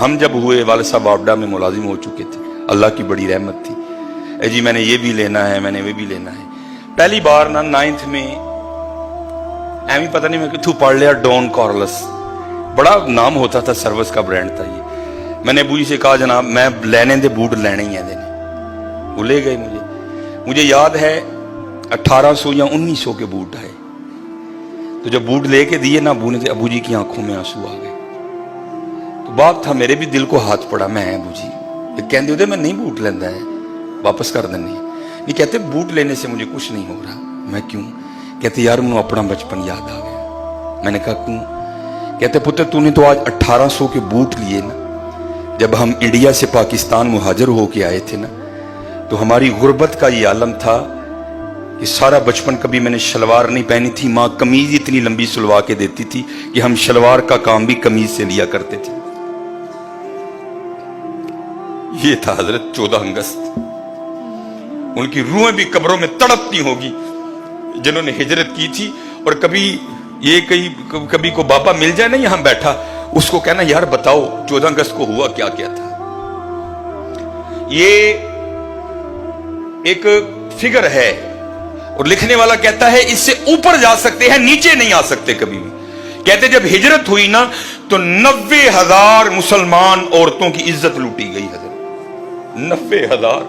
ہم جب ہوئے والد صاحب واپڈا میں ملازم ہو چکے تھے, اللہ کی بڑی رحمت تھی. اے جی میں نے یہ بھی لینا ہے, میں نے وہ بھی لینا ہے. پہلی بار نا 9th میں ایویں پتہ نہیں میں کتوں پڑھ لیا ڈون کارلس, بڑا نام ہوتا تھا, سروس کا برانڈ تھا یہ. میں نے ابو جی سے کہا جناب میں لینے دے بوٹ لینے ہی ہیں دینے. وہ لے گئے. مجھے یاد ہے 1800 یا 1900 کے بوٹ آئے. تو جب بوٹ لے کے دیے نا ابو نے, ابو جی کی آنکھوں میں آنسو آ گئے. تو بات تھا میرے بھی دل کو ہاتھ پڑا. میں ابو جی کہتے ہوتے میں نہیں بوٹ لینا ہے, واپس کر دینے. نہیں کہتے بوٹ لینے سے مجھے کچھ نہیں ہو رہا. میں کیوں؟ کہتے یار مجھے اپنا بچپن یاد آ گیا. میں نے کہا کیوں؟ کہتے پتر تو نے تو آج 1800 کے بوٹ لیے نا. جب ہم انڈیا سے پاکستان مہاجر ہو کے آئے تھے نا, تو ہماری غربت کا یہ عالم تھا کہ سارا بچپن کبھی میں نے شلوار نہیں پہنی تھی. ماں قمیض اتنی لمبی سلوا کے دیتی تھی کہ ہم شلوار کا کام بھی قمیض سے لیا کرتے تھے. یہ تھا حضرت 14 اگست. ان کی روحیں بھی قبروں میں تڑپتی ہوگی جنہوں نے ہجرت کی تھی. اور کبھی یہ کبھی کو بابا مل جائے نا یہاں بیٹھا, اس کو کہنا یار بتاؤ 14 اگست کو ہوا کیا کیا تھا. یہ ایک فگر ہے اور لکھنے والا کہتا ہے اس سے اوپر جا سکتے ہیں, نیچے نہیں آ سکتے کبھی بھی. کہتے جب ہجرت ہوئی نا تو 90,000 مسلمان عورتوں کی عزت لوٹی گئی. حضرت 90,000.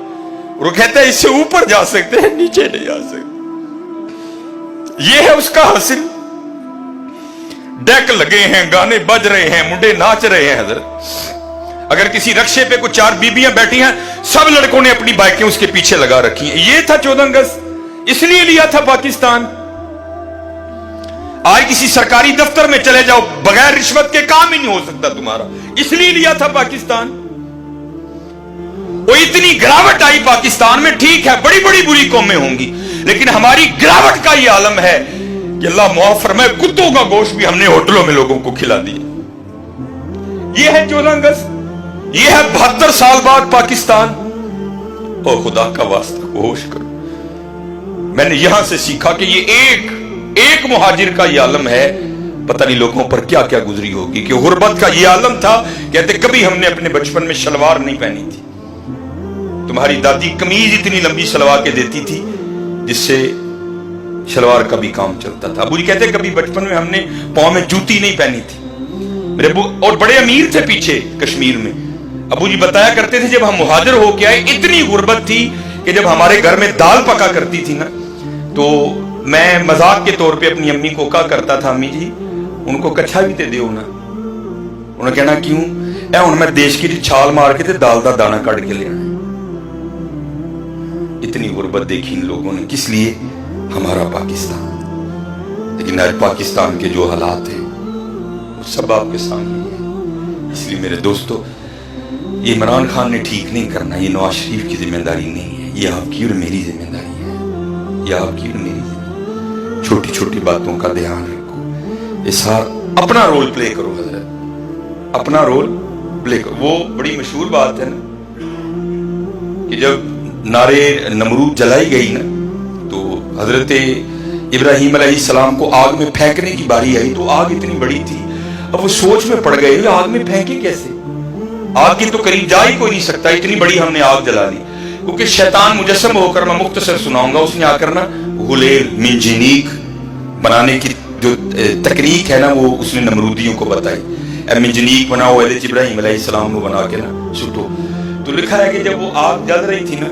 وہ کہتا ہے اس سے اوپر جا سکتے ہیں, نیچے نہیں آ سکتے. یہ ہے اس کا حاصل. ڈیک لگے ہیں, گانے بج رہے ہیں, منڈے ناچ رہے ہیں. حضرت اگر کسی رکشے پہ کوئی 4 بیبیاں بیٹھی ہیں, سب لڑکوں نے اپنی بائکیں اس کے پیچھے لگا رکھی ہیں. یہ تھا 14 اگست. اس لیے لیا تھا پاکستان. آج کسی سرکاری دفتر میں چلے جاؤ, بغیر رشوت کے کام ہی نہیں ہو سکتا تمہارا. اس لیے لیا تھا پاکستان. وہ اتنی گراوٹ آئی پاکستان میں. ٹھیک ہے بڑی بڑی بری قومیں ہوں گی, لیکن ہماری گراوٹ کا یہ عالم ہے کہ اللہ معاف فرمائے کتوں کا گوشت بھی ہم نے ہوٹلوں میں لوگوں کو کھلا دیا. یہ ہے 14 اگست. یہ ہے 72 سال بعد پاکستان. اور خدا کا واسطہ ہوش کرو. میں نے یہاں سے سیکھا کہ یہ ایک مہاجر کا یہ عالم ہے. پتہ نہیں لوگوں پر کیا کیا گزری ہوگی کہ غربت کا یہ عالم تھا. کہتے کبھی ہم نے اپنے بچپن میں شلوار نہیں پہنی تھی. تمہاری دادی قمیض اتنی لمبی سلوا کے دیتی تھی جس سے شلوار کا بھی کام چلتا تھا. ابو جی کہتے کبھی بچپن میں ہم نے پاؤں میں جوتی نہیں پہنی تھی. میرے ابو اور بڑے امیر تھے پیچھے کشمیر میں. ابو جی بتایا کرتے تھے جب ہم مہاجر ہو کے آئے اتنی غربت تھی کہ جب ہمارے گھر میں دال پکا کرتی تھی نا تو میں مذاق کے طور پہ اپنی امی کو کہا کرتا تھا امی جی ان کو کچھا بھی تے دیو نا. انہوں نے کہنا کیوں؟ اے ہن میں دیش کی چھال مار کے تے دال دا دانہ کٹ کے لینا. اتنی غربت دیکھی ان لوگوں نے. کس لیے؟ ہمارا پاکستان. لیکن آج پاکستان کے جو حالات ہیں وہ سب آپ کے سامنے ہیں. اس لیے میرے دوستو یہ عمران خان نے ٹھیک نہیں کرنا. یہ نواز شریف کی ذمہ داری نہیں ہے, یہ آپ کی اور میری ذمہ داری ہے. یہ آپ کی اور میری ذمہ داری. چھوٹی چھوٹی باتوں کا دھیان رکھو. اس اپنا رول پلے کرو. حضرت اپنا رول پلے کرو. وہ بڑی مشہور بات ہے نا کہ جب نارے نمرود جلائی گئی نا تو حضرت ابراہیم علیہ السلام کو آگ میں پھینکنے کی باری آئی تو آگ اتنی بڑی تھی. اب وہ سوچ میں پڑ گئے آگ میں پھینکے کیسے. آگ کی تو قریب جا ہی کوئی نہیں سکتا, اتنی بڑی ہم نے آگ جلا دی. کیونکہ شیطان مجسم ہو کر, میں مختصر سناؤں گا, اس نے آ کر نا غلیل منجنیق بنانے کی جو تکنیک ہے نا وہ اس نے نمرودیوں کو بتائی. منجنیق بناؤ, ابراہیم علیہ السلام کو بنا کے نا سٹو. تو لکھا ہے کہ جب وہ آگ جل رہی تھی نا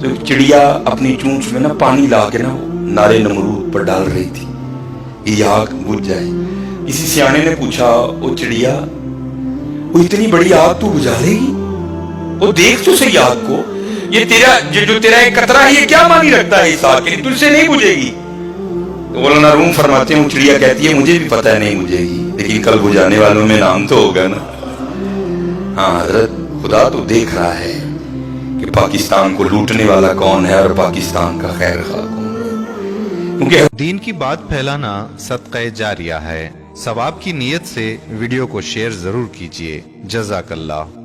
تو چڑیا اپنی چونچ میں نا پانی لا کے نا نارے نمرود پر ڈال رہی تھی یہ آگ بجھ جائے. کسی سیانے نے پوچھا وہ چڑیا وہ اتنی بڑی آگ تو بجھا لے گی؟ وہ دیکھ تو صحیح آگ کو, یہ تیرا ایک قطرہ ہے یہ کیا معنی رکھتا ہے اس آگ کے لیے, تجھ سے نہیں بجھے گی. تو مولانا روم فرماتے ہیں چڑیا کہتی ہے مجھے بھی پتہ ہے نہیں بجھے گی, لیکن کل بجھانے والوں میں نام تو ہوگا نا. ہاں حضرت خدا تو دیکھ رہا ہے کہ پاکستان کو لوٹنے والا کون ہے اور پاکستان کا خیر خواہ کون ہے. کیونکہ دین کی بات پھیلانا صدقہ جاریہ ہے. ثواب کی نیت سے ویڈیو کو شیئر ضرور کیجیے. جزاک اللہ.